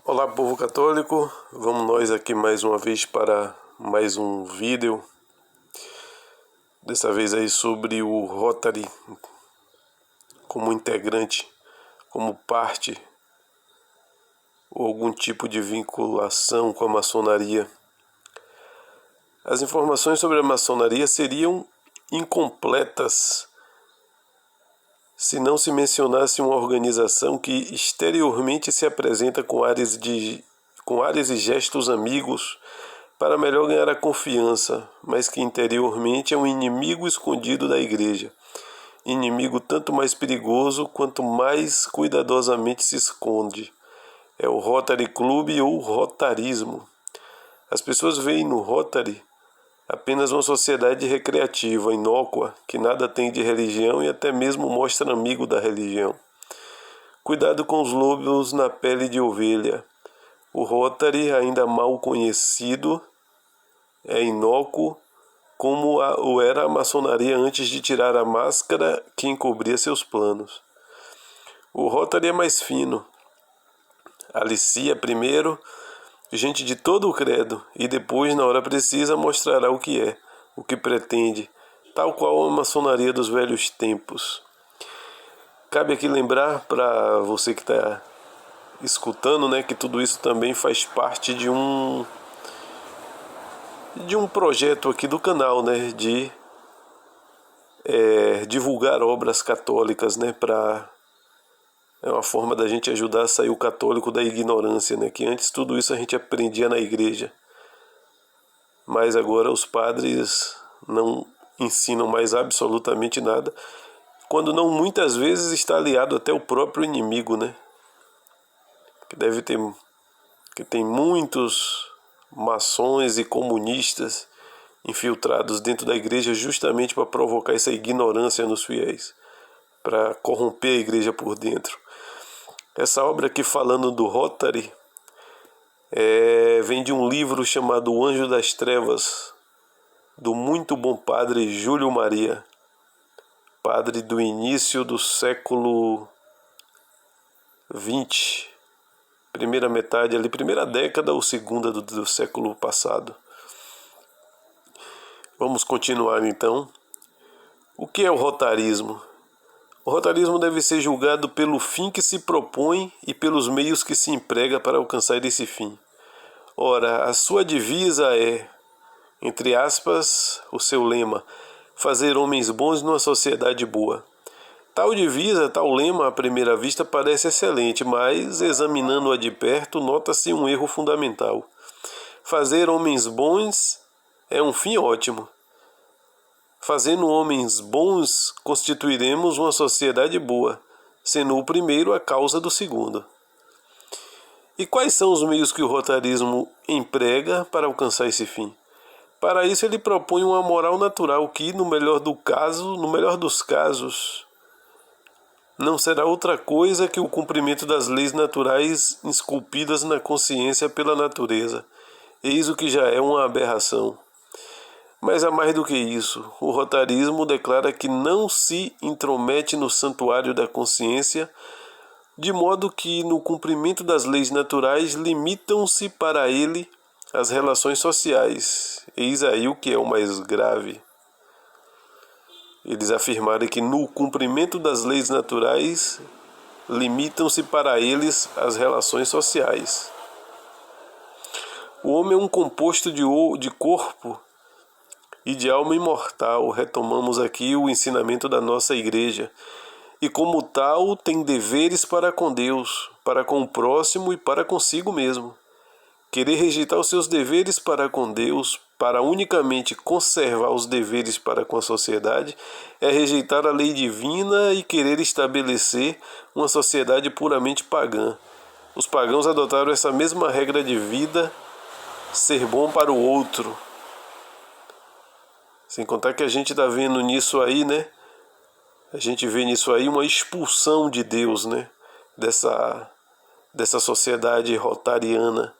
Olá, povo católico, vamos nós aqui mais uma vez para mais um vídeo, dessa vez aí sobre o Rotary como integrante, como parte ou algum tipo de vinculação com a maçonaria. As informações sobre a maçonaria seriam incompletas se não se mencionasse uma organização que exteriormente se apresenta com ares e gestos amigos para melhor ganhar a confiança, mas que interiormente é um inimigo escondido da igreja. Inimigo tanto mais perigoso quanto mais cuidadosamente se esconde. É o Rotary Club ou Rotarismo. As pessoas veem no Rotary apenas uma sociedade recreativa, inócua, que nada tem de religião e até mesmo mostra amigo da religião. Cuidado com os lobos na pele de ovelha. O Rotary, ainda mal conhecido, é inócuo como o era a maçonaria antes de tirar a máscara que encobria seus planos. O Rotary é mais fino. Alicia primeiro gente de todo o credo, e depois, na hora precisa, mostrará o que é, o que pretende, tal qual a maçonaria dos velhos tempos. Cabe aqui lembrar para você que está escutando, né, que tudo isso também faz parte de um projeto aqui do canal, né, de divulgar obras católicas, né, é uma forma da gente ajudar a sair o católico da ignorância, né? Que antes tudo isso a gente aprendia na igreja. Mas agora os padres não ensinam mais absolutamente nada. Quando não, muitas vezes está aliado até o próprio inimigo, né? Que tem muitos maçons e comunistas infiltrados dentro da igreja justamente para provocar essa ignorância nos fiéis, para corromper a igreja por dentro. Essa obra aqui falando do Rotary vem de um livro chamado O Anjo das Trevas, do muito bom padre Júlio Maria, padre do início do século XX, primeira metade ali, primeira década ou segunda do século passado. Vamos continuar então. O que é o rotarismo? O rotarismo deve ser julgado pelo fim que se propõe e pelos meios que se emprega para alcançar esse fim. Ora, a sua divisa é, entre aspas, o seu lema, fazer homens bons numa sociedade boa. Tal divisa, tal lema, à primeira vista, parece excelente, mas, examinando-a de perto, nota-se um erro fundamental. Fazer homens bons é um fim ótimo. Fazendo homens bons, constituiremos uma sociedade boa, sendo o primeiro a causa do segundo. E quais são os meios que o rotarismo emprega para alcançar esse fim? Para isso ele propõe uma moral natural que, no melhor dos casos, não será outra coisa que o cumprimento das leis naturais esculpidas na consciência pela natureza. Eis o que já é uma aberração. Mas há mais do que isso. O rotarismo declara que não se intromete no santuário da consciência, de modo que, no cumprimento das leis naturais, limitam-se para ele as relações sociais. Eis aí o que é o mais grave. Eles afirmaram que, no cumprimento das leis naturais, limitam-se para eles as relações sociais. O homem é um composto de corpo e de alma imortal. Retomamos aqui o ensinamento da nossa igreja. E como tal, tem deveres para com Deus, para com o próximo e para consigo mesmo. Querer rejeitar os seus deveres para com Deus, para unicamente conservar os deveres para com a sociedade, é rejeitar a lei divina e querer estabelecer uma sociedade puramente pagã. Os pagãos adotaram essa mesma regra de vida, ser bom para o outro. Sem contar que a gente está vendo nisso aí, né? A gente vê nisso aí uma expulsão de Deus, né? Dessa sociedade rotariana.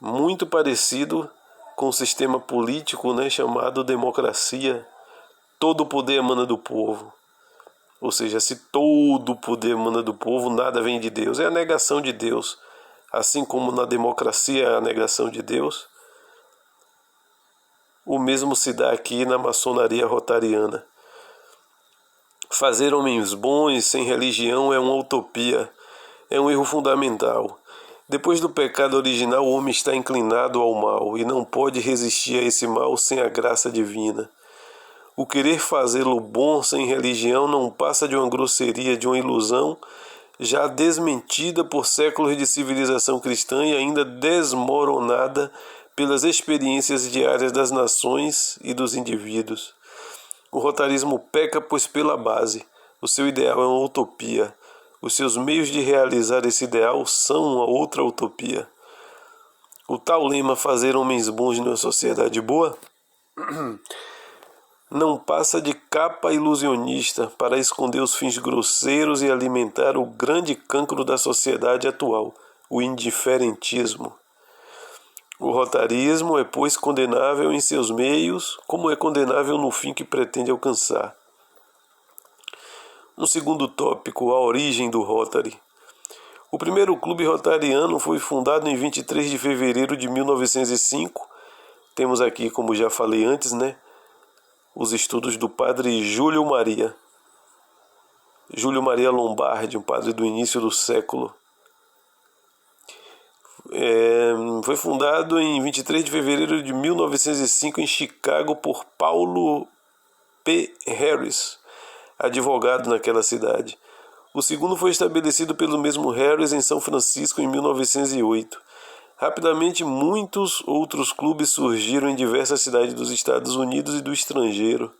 Muito parecido com o sistema político, né? Chamado democracia. Todo o poder emana do povo. Ou seja, se todo o poder emana do povo, nada vem de Deus. É a negação de Deus. assim como na democracia a negação de Deus, o mesmo se dá aqui na maçonaria rotariana. Fazer homens bons sem religião é uma utopia, é um erro fundamental. Depois do pecado original, o homem está inclinado ao mal e não pode resistir a esse mal sem a graça divina. O querer fazê-lo bom sem religião não passa de uma grosseria, de uma ilusão, já desmentida por séculos de civilização cristã e ainda desmoronada pelas experiências diárias das nações e dos indivíduos. O rotarismo peca, pois, pela base. O seu ideal é uma utopia. Os seus meios de realizar esse ideal são uma outra utopia. O tal lema "fazer homens bons numa sociedade boa" não passa de capa ilusionista para esconder os fins grosseiros e alimentar o grande cancro da sociedade atual, o indiferentismo. O rotarismo é, pois, condenável em seus meios, como é condenável no fim que pretende alcançar. Um segundo tópico, a origem do Rotary. O primeiro clube rotariano foi fundado em 23 de fevereiro de 1905. Temos aqui, como já falei antes, os estudos do padre Júlio Maria Lombardi, um padre do início do século. Foi fundado em 23 de fevereiro de 1905 em Chicago por Paulo P. Harris, advogado naquela cidade. O segundo foi estabelecido pelo mesmo Harris em São Francisco em 1908. Rapidamente, muitos outros clubes surgiram em diversas cidades dos Estados Unidos e do estrangeiro.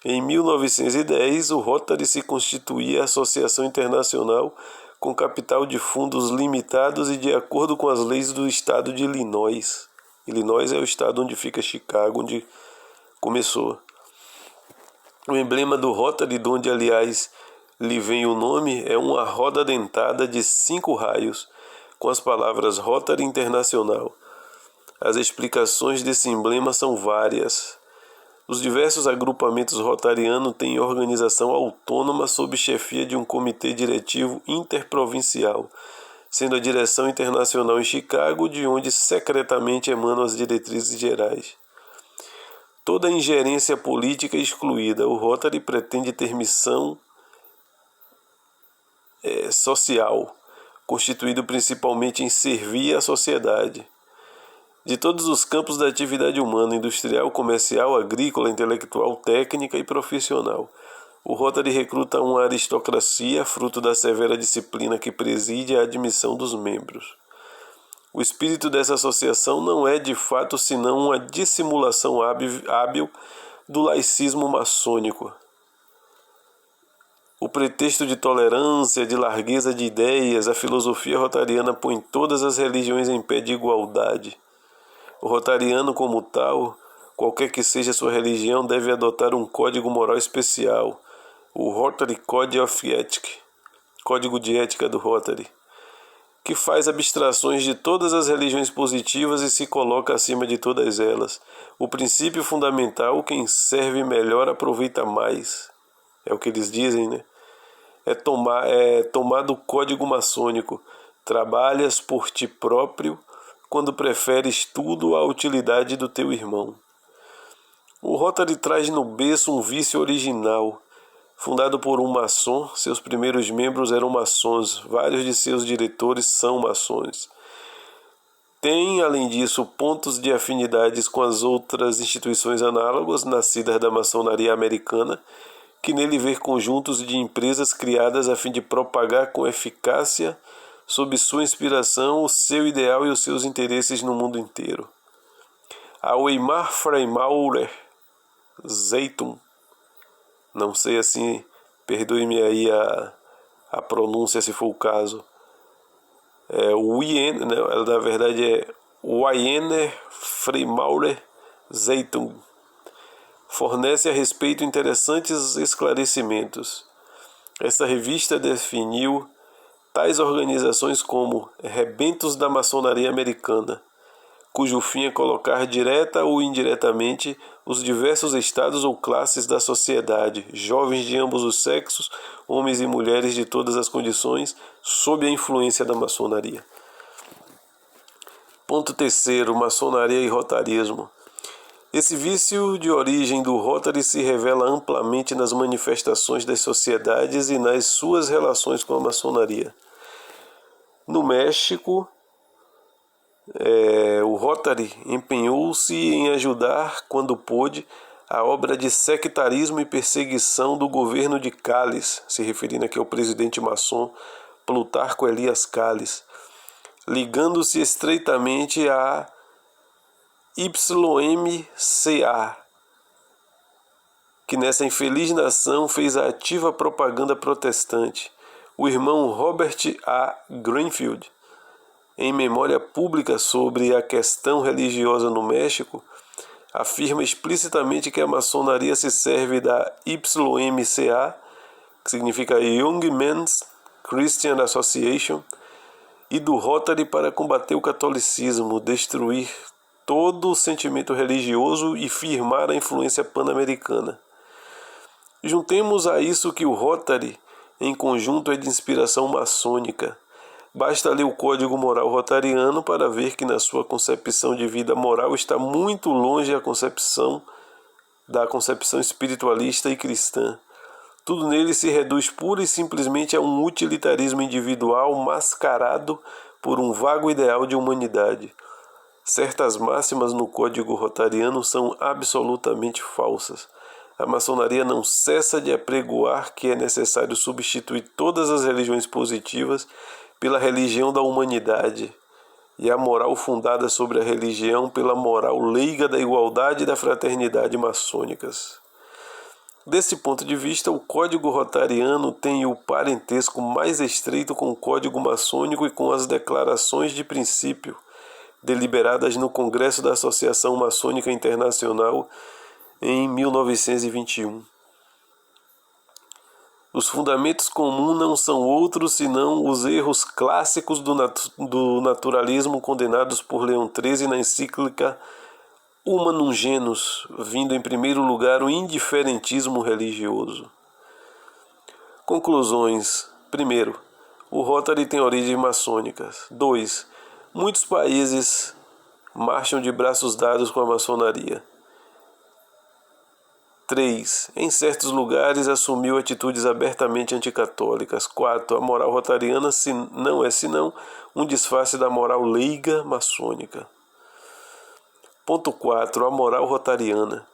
Em 1910, o Rotary se constituía Associação Internacional com capital de fundos limitados e de acordo com as leis do estado de Illinois. Illinois é o estado onde fica Chicago, onde começou. O emblema do Rotary, de onde, aliás, lhe vem o nome, é uma roda dentada de 5 raios, com as palavras Rotary Internacional. As explicações desse emblema são várias. Os diversos agrupamentos rotarianos têm organização autônoma sob chefia de um comitê diretivo interprovincial, sendo a direção internacional em Chicago, de onde secretamente emanam as diretrizes gerais. Toda ingerência política é excluída. O Rotary pretende ter missão social, constituído principalmente em servir à sociedade. De todos os campos da atividade humana, industrial, comercial, agrícola, intelectual, técnica e profissional, o Rotary recruta uma aristocracia, fruto da severa disciplina que preside a admissão dos membros. O espírito dessa associação não é, de fato, senão uma dissimulação hábil do laicismo maçônico. O pretexto de tolerância, de largueza de ideias, a filosofia rotariana põe todas as religiões em pé de igualdade. O rotariano, como tal, qualquer que seja sua religião, deve adotar um código moral especial, o Rotary Code of Ethics, Código de Ética do Rotary, que faz abstrações de todas as religiões positivas e se coloca acima de todas elas. O princípio fundamental: quem serve melhor aproveita mais. É o que eles dizem, É tomar do código maçônico. Trabalhas por ti próprio quando preferes tudo à utilidade do teu irmão. O Rotary traz no berço um vício original. Fundado por um maçom, seus primeiros membros eram maçons, vários de seus diretores são maçons. Tem, além disso, pontos de afinidades com as outras instituições análogas, nascidas da maçonaria americana, que nele vê conjuntos de empresas criadas a fim de propagar com eficácia, sob sua inspiração, o seu ideal e os seus interesses no mundo inteiro. A Weimar Freimaurer Zeitung, não sei assim, perdoe-me aí a pronúncia se for o caso, na verdade é Wiener Freimaurer Zeitung, fornece a respeito interessantes esclarecimentos. Esta revista definiu tais organizações como rebentos da maçonaria americana, cujo fim é colocar direta ou indiretamente os diversos estados ou classes da sociedade, jovens de ambos os sexos, homens e mulheres de todas as condições, sob a influência da maçonaria. Ponto terceiro, maçonaria e rotarismo. Esse vício de origem do Rotary se revela amplamente nas manifestações das sociedades e nas suas relações com a maçonaria. No México, o Rotary empenhou-se em ajudar, quando pôde, a obra de sectarismo e perseguição do governo de Calles, se referindo aqui ao presidente maçom Plutarco Elias Calles, ligando-se estreitamente à YMCA, que nessa infeliz nação fez a ativa propaganda protestante. O irmão Robert A. Greenfield, em memória pública sobre a questão religiosa no México, afirma explicitamente que a maçonaria se serve da YMCA, que significa Young Men's Christian Association, e do Rotary para combater o catolicismo, destruir todo o sentimento religioso e firmar a influência pan-americana. Juntemos a isso que o Rotary, em conjunto, é de inspiração maçônica. Basta ler o Código Moral Rotariano para ver que na sua concepção de vida moral está muito longe da concepção espiritualista e cristã. Tudo nele se reduz pura e simplesmente a um utilitarismo individual mascarado por um vago ideal de humanidade. Certas máximas no Código Rotariano são absolutamente falsas. A maçonaria não cessa de apregoar que é necessário substituir todas as religiões positivas pela religião da humanidade, e a moral fundada sobre a religião pela moral leiga da igualdade e da fraternidade maçônicas. Desse ponto de vista, o Código Rotariano tem o parentesco mais estreito com o Código Maçônico e com as declarações de princípio, deliberadas no Congresso da Associação Maçônica Internacional em 1921. Os fundamentos comuns não são outros senão os erros clássicos do naturalismo condenados por Leão XIII na encíclica Humanum Genus, vindo em primeiro lugar o indiferentismo religioso. Conclusões. Primeiro, o Rotary tem origens maçônicas. 2. Muitos países marcham de braços dados com a maçonaria. 3. Em certos lugares assumiu atitudes abertamente anticatólicas. 4. A moral rotariana não é senão um disfarce da moral leiga maçônica. Ponto 4. A moral rotariana.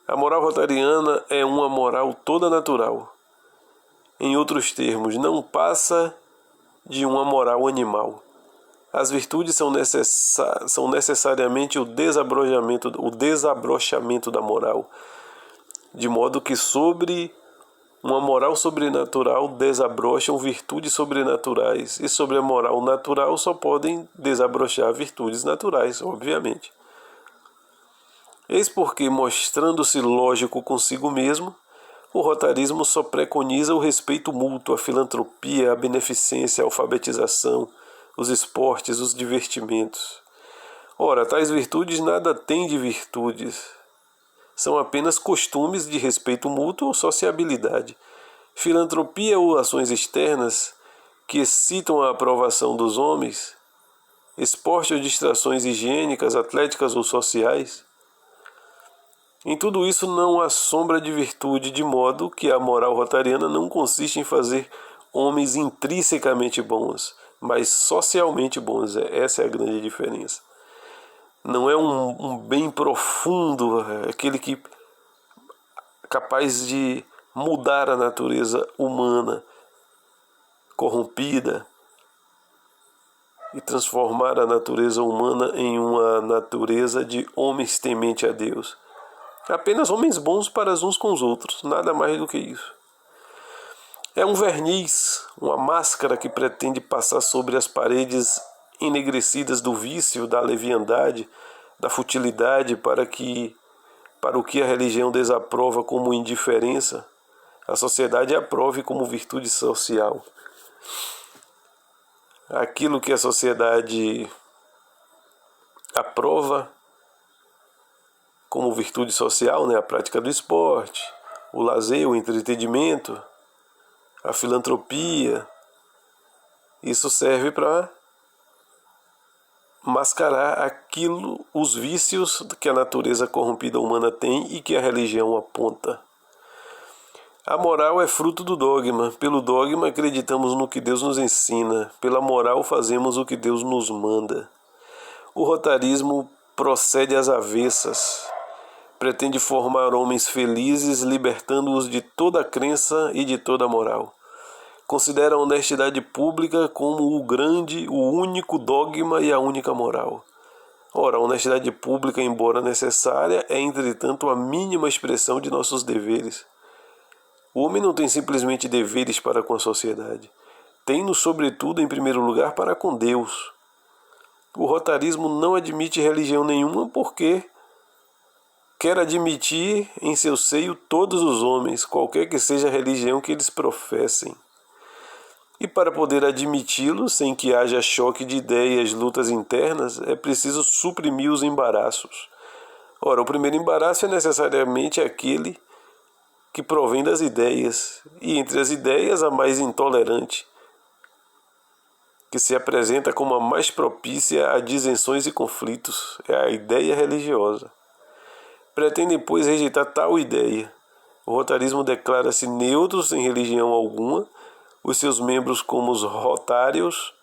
A moral rotariana é uma moral toda natural. Em outros termos, não passa de uma moral animal. As virtudes são necessariamente o desabrochamento da moral, de modo que sobre uma moral sobrenatural desabrocham virtudes sobrenaturais, e sobre a moral natural só podem desabrochar virtudes naturais, obviamente. Eis porque, mostrando-se lógico consigo mesmo, o rotarismo só preconiza o respeito mútuo, a filantropia, a beneficência, a alfabetização, os esportes, os divertimentos. Ora, tais virtudes nada têm de virtudes. São apenas costumes de respeito mútuo ou sociabilidade. Filantropia ou ações externas que excitam a aprovação dos homens, esporte ou distrações higiênicas, atléticas ou sociais. Em tudo isso não há sombra de virtude, de modo que a moral rotariana não consiste em fazer homens intrinsecamente bons, mas socialmente bons. Essa é a grande diferença. Não é um bem profundo, aquele que capaz de mudar a natureza humana corrompida e transformar a natureza humana em uma natureza de homens temente a Deus. Apenas homens bons para uns com os outros, nada mais do que isso. É um verniz, uma máscara que pretende passar sobre as paredes enegrecidas do vício, da leviandade, da futilidade, para o que a religião desaprova como indiferença, a sociedade aprove como virtude social. Aquilo que a sociedade aprova como virtude social, a prática do esporte, o lazer, o entretenimento, a filantropia, isso serve para mascarar os vícios que a natureza corrompida humana tem e que a religião aponta. A moral é fruto do dogma. Pelo dogma acreditamos no que Deus nos ensina. Pela moral fazemos o que Deus nos manda. O rotarismo procede às avessas. Pretende formar homens felizes, libertando-os de toda crença e de toda moral. Considera a honestidade pública como o único dogma e a única moral. Ora, a honestidade pública, embora necessária, é, entretanto, a mínima expressão de nossos deveres. O homem não tem simplesmente deveres para com a sociedade. Tem-nos, sobretudo, em primeiro lugar, para com Deus. O rotarismo não admite religião nenhuma porque quer admitir em seu seio todos os homens, qualquer que seja a religião que eles professem. E para poder admiti-lo, sem que haja choque de ideias, lutas internas, é preciso suprimir os embaraços. Ora, o primeiro embaraço é necessariamente aquele que provém das ideias, e entre as ideias a mais intolerante, que se apresenta como a mais propícia a disenções e conflitos, é a ideia religiosa. Pretendem, pois, rejeitar tal ideia. O rotarismo declara-se neutro sem religião alguma. Os seus membros, como os rotários,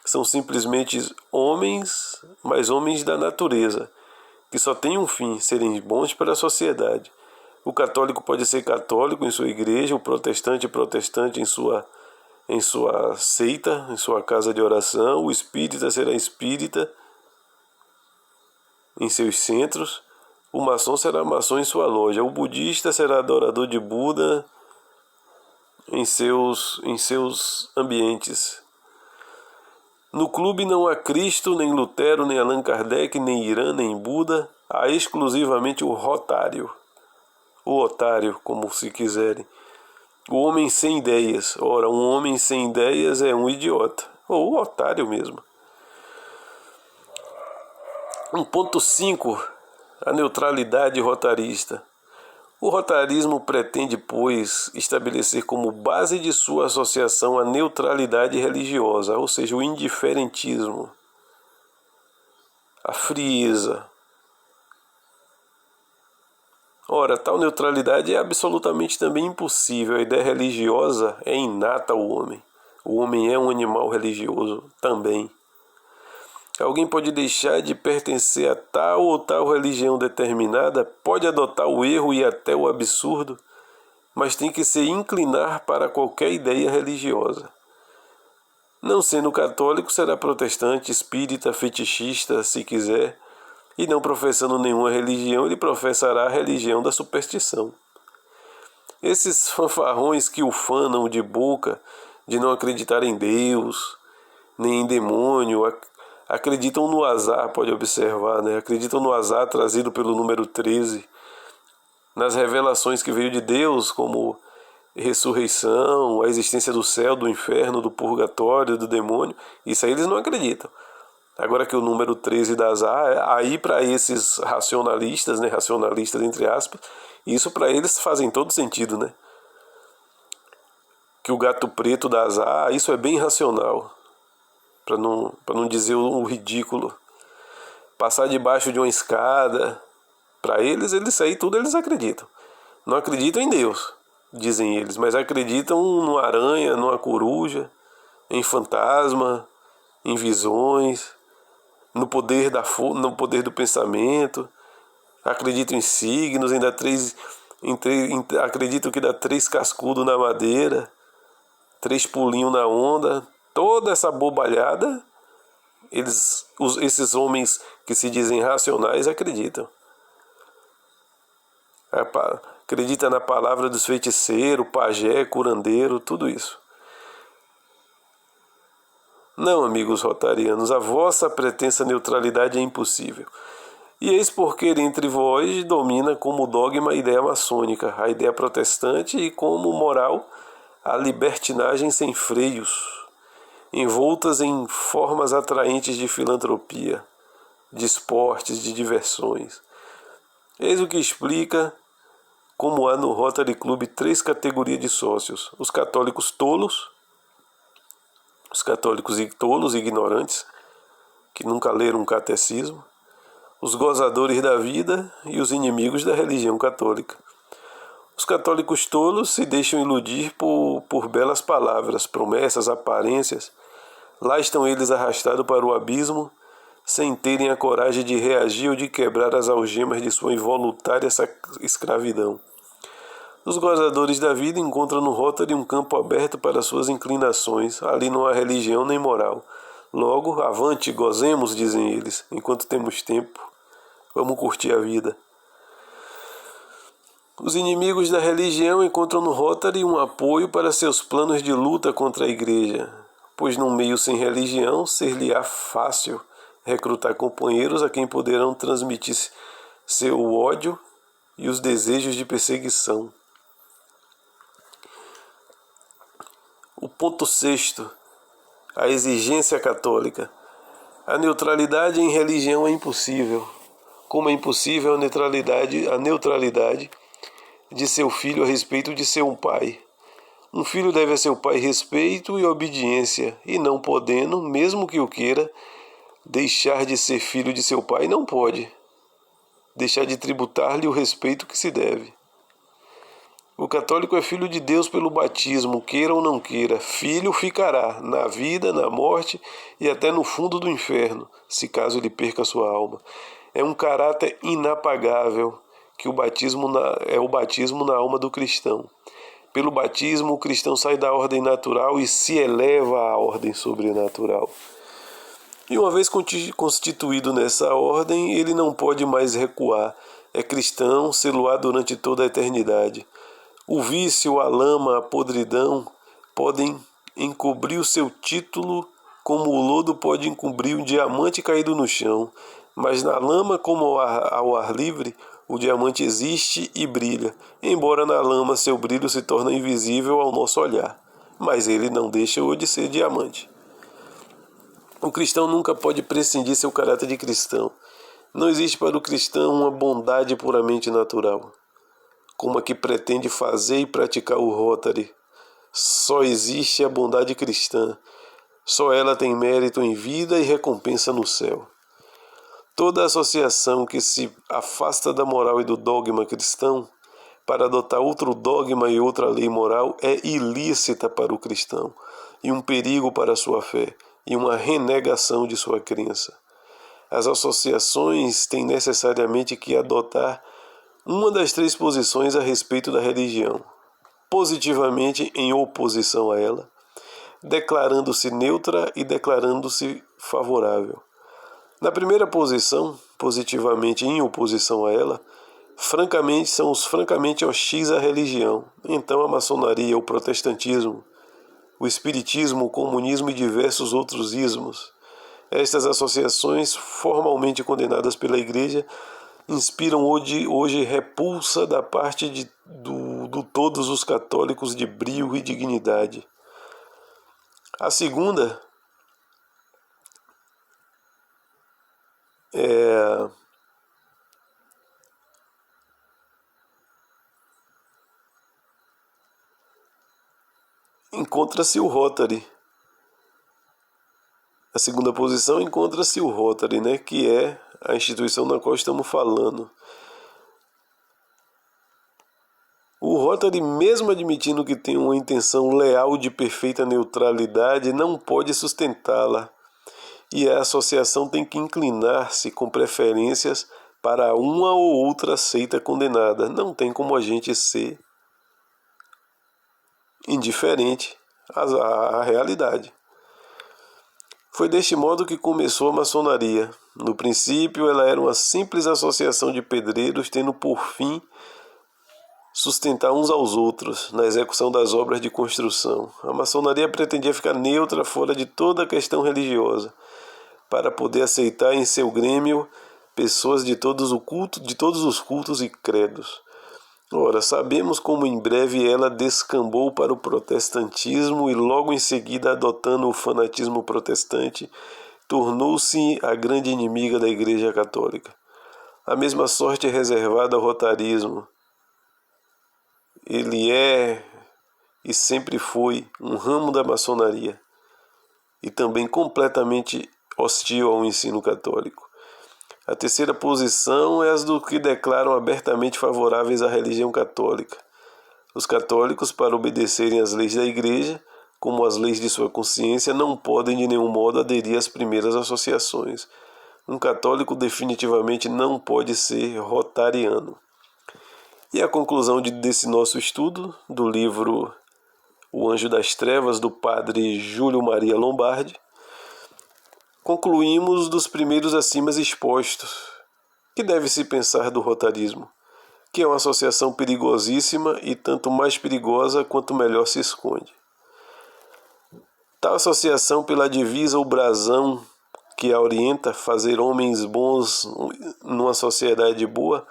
são simplesmente homens, mas homens da natureza, que só têm um fim, serem bons para a sociedade. O católico pode ser católico em sua igreja, o protestante em sua seita, em sua casa de oração, o espírita será espírita em seus centros, o maçom será maçom em sua loja, o budista será adorador de Buda em seus ambientes. No clube não há Cristo, nem Lutero, nem Allan Kardec, nem Irã, nem Buda. Há exclusivamente o rotário, o otário, como se quiserem. O homem sem ideias. Ora, um homem sem ideias é um idiota, ou otário mesmo. 1.5. A neutralidade rotarista. O rotarismo pretende, pois, estabelecer como base de sua associação a neutralidade religiosa, ou seja, o indiferentismo, a frieza. Ora, tal neutralidade é absolutamente também impossível. A ideia religiosa é inata ao homem. O homem é um animal religioso também. Alguém pode deixar de pertencer a tal ou tal religião determinada, pode adotar o erro e até o absurdo, mas tem que se inclinar para qualquer ideia religiosa. Não sendo católico, será protestante, espírita, fetichista, se quiser, e não professando nenhuma religião, ele professará a religião da superstição. Esses fanfarrões que ufanam de boca de não acreditar em Deus, nem em demônio, acreditam no azar, pode observar, né? Acreditam no azar trazido pelo número 13, nas revelações que veio de Deus, como ressurreição, a existência do céu, do inferno, do purgatório, do demônio. Isso aí eles não acreditam. Agora que o número 13 dá azar, aí para esses racionalistas, né? Racionalistas entre aspas, isso para eles fazem todo sentido, né? Que o gato preto dá azar, isso é bem racional. Para não dizer o ridículo. Passar debaixo de uma escada, para eles aí tudo eles acreditam. Não acreditam em Deus, dizem eles, mas acreditam numa aranha, numa coruja, em fantasma, em visões, no poder do pensamento. Acreditam em signos, acreditam que dá 3 cascudos na madeira, 3 pulinhos na onda. Toda essa bobalhada, esses homens que se dizem racionais acreditam. Acredita na palavra dos feiticeiros, pajé, curandeiro, tudo isso. Não, amigos rotarianos, a vossa pretensa neutralidade é impossível. E eis porque entre vós domina como dogma a ideia maçônica, a ideia protestante e como moral a libertinagem sem freios, envoltas em formas atraentes de filantropia, de esportes, de diversões. Eis o que explica como há no Rotary Club 3 categorias de sócios: os católicos tolos e ignorantes, que nunca leram um catecismo, os gozadores da vida e os inimigos da religião católica. Os católicos tolos se deixam iludir por belas palavras, promessas, aparências. Lá estão eles arrastados para o abismo, sem terem a coragem de reagir ou de quebrar as algemas de sua involuntária escravidão. Os gozadores da vida encontram no Rotary um campo aberto para suas inclinações. Ali não há religião nem moral. Logo, avante, gozemos, dizem eles, enquanto temos tempo. Vamos curtir a vida. Os inimigos da religião encontram no Rotary um apoio para seus planos de luta contra a Igreja, pois num meio sem religião ser-lhe-á fácil recrutar companheiros a quem poderão transmitir seu ódio e os desejos de perseguição. O ponto sexto, a exigência católica. A neutralidade em religião é impossível, como é impossível a neutralidade de seu filho a respeito de seu pai. Um filho deve a seu pai respeito e obediência, e não podendo, mesmo que o queira, deixar de ser filho de seu pai não pode deixar de tributar-lhe o respeito que se deve. O católico é filho de Deus pelo batismo, queira ou não queira. Filho ficará, na vida, na morte e até no fundo do inferno, se caso ele perca sua alma. É um caráter inapagável que é o batismo na alma do cristão. Pelo batismo, o cristão sai da ordem natural e se eleva à ordem sobrenatural. E uma vez constituído nessa ordem, ele não pode mais recuar. É cristão, sê-lo-á durante toda a eternidade. O vício, a lama, a podridão podem encobrir o seu título como o lodo pode encobrir um diamante caído no chão, mas na lama como ao ar livre, o diamante existe e brilha, embora na lama seu brilho se torne invisível ao nosso olhar, mas ele não deixa-o de ser diamante. O cristão nunca pode prescindir seu caráter de cristão. Não existe para o cristão uma bondade puramente natural, como a que pretende fazer e praticar o Rotary. Só existe a bondade cristã. Só ela tem mérito em vida e recompensa no céu. Toda associação que se afasta da moral e do dogma cristão para adotar outro dogma e outra lei moral é ilícita para o cristão e um perigo para a sua fé e uma renegação de sua crença. As associações têm necessariamente que adotar uma das três posições a respeito da religião: positivamente em oposição a ela, declarando-se neutra e declarando-se favorável. Na primeira posição, positivamente em oposição a ela, são os francamente hostis à religião. Então a maçonaria, o protestantismo, o espiritismo, o comunismo e diversos outros ismos. Estas associações, formalmente condenadas pela Igreja, inspiram hoje repulsa da parte de todos os católicos de brio e dignidade. A segunda encontra-se o Rotary. A segunda posição encontra-se o Rotary, que é a instituição na qual estamos falando. O Rotary, mesmo admitindo que tem uma intenção leal de perfeita neutralidade, não pode sustentá-la. E a associação tem que inclinar-se com preferências para uma ou outra seita condenada. Não tem como a gente ser indiferente à realidade. Foi deste modo que começou a maçonaria. No princípio, ela era uma simples associação de pedreiros, tendo por fim sustentar uns aos outros na execução das obras de construção. A maçonaria pretendia ficar neutra fora de toda a questão religiosa, para poder aceitar em seu grêmio pessoas de todos os cultos e credos. Ora, sabemos como em breve ela descambou para o protestantismo e logo em seguida, adotando o fanatismo protestante, tornou-se a grande inimiga da Igreja Católica. A mesma sorte é reservada ao rotarismo. Ele é e sempre foi um ramo da maçonaria e também completamente hostil ao ensino católico. A terceira posição é as do que declaram abertamente favoráveis à religião católica. Os católicos, para obedecerem às leis da Igreja, como as leis de sua consciência, não podem de nenhum modo aderir às primeiras associações. Um católico definitivamente não pode ser rotariano. E a conclusão desse nosso estudo, do livro O Anjo das Trevas, do padre Júlio Maria Lombardi, concluímos dos primeiros acima expostos. Que deve-se pensar do rotarismo? Que é uma associação perigosíssima e tanto mais perigosa quanto melhor se esconde. Tal associação, pela divisa ou brasão que a orienta, fazer homens bons numa sociedade boa,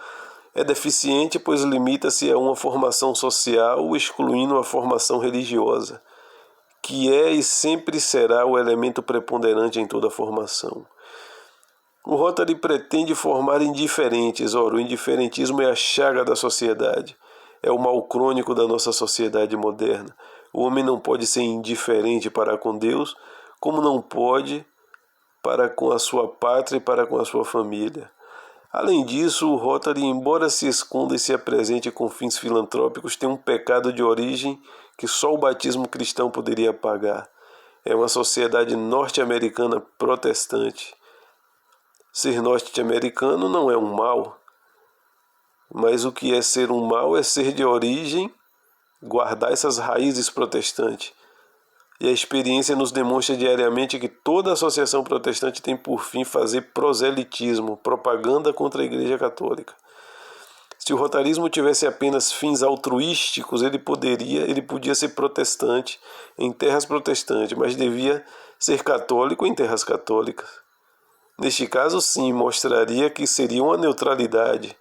é deficiente, pois limita-se a uma formação social, excluindo a formação religiosa, que é e sempre será o elemento preponderante em toda formação. O Rotary pretende formar indiferentes. Ora, o indiferentismo é a chaga da sociedade, é o mal crônico da nossa sociedade moderna. O homem não pode ser indiferente para com Deus, como não pode para com a sua pátria e para com a sua família. Além disso, o Rotary, embora se esconda e se apresente com fins filantrópicos, tem um pecado de origem que só o batismo cristão poderia apagar. É uma sociedade norte-americana protestante. Ser norte-americano não é um mal, mas o que é ser um mal é ser de origem, guardar essas raízes protestantes. E a experiência nos demonstra diariamente que toda associação protestante tem por fim fazer proselitismo, propaganda contra a Igreja Católica. Se o rotarismo tivesse apenas fins altruísticos, ele podia ser protestante em terras protestantes, mas devia ser católico em terras católicas. Neste caso, sim, mostraria que seria uma neutralidade,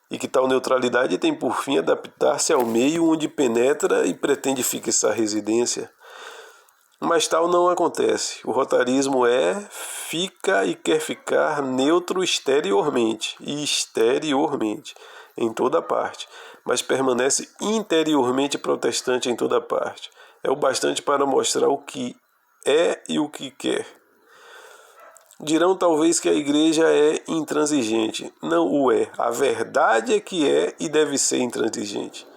e que tal neutralidade tem por fim adaptar-se ao meio onde penetra e pretende fixar residência. Mas tal não acontece. O rotarismo fica e quer ficar neutro exteriormente, em toda parte, mas permanece interiormente protestante em toda parte. É o bastante para mostrar o que é e o que quer. Dirão talvez que a Igreja é intransigente. Não o é. A verdade é que é e deve ser intransigente.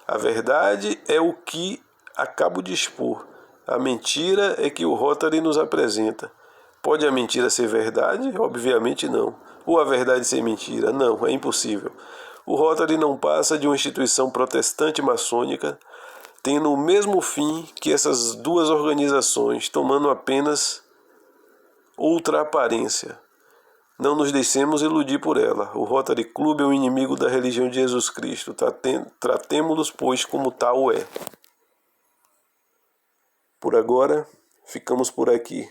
A verdade é o que acabo de expor. A mentira é que o Rotary nos apresenta. Pode a mentira ser verdade? Obviamente não. Ou a verdade ser mentira? Não, é impossível. O Rotary não passa de uma instituição protestante maçônica, tendo o mesmo fim que essas duas organizações, tomando apenas outra aparência. Não nos deixemos iludir por ela. O Rotary Club é o inimigo da religião de Jesus Cristo. Tratemo-los, pois, como tal é. Por agora, ficamos por aqui.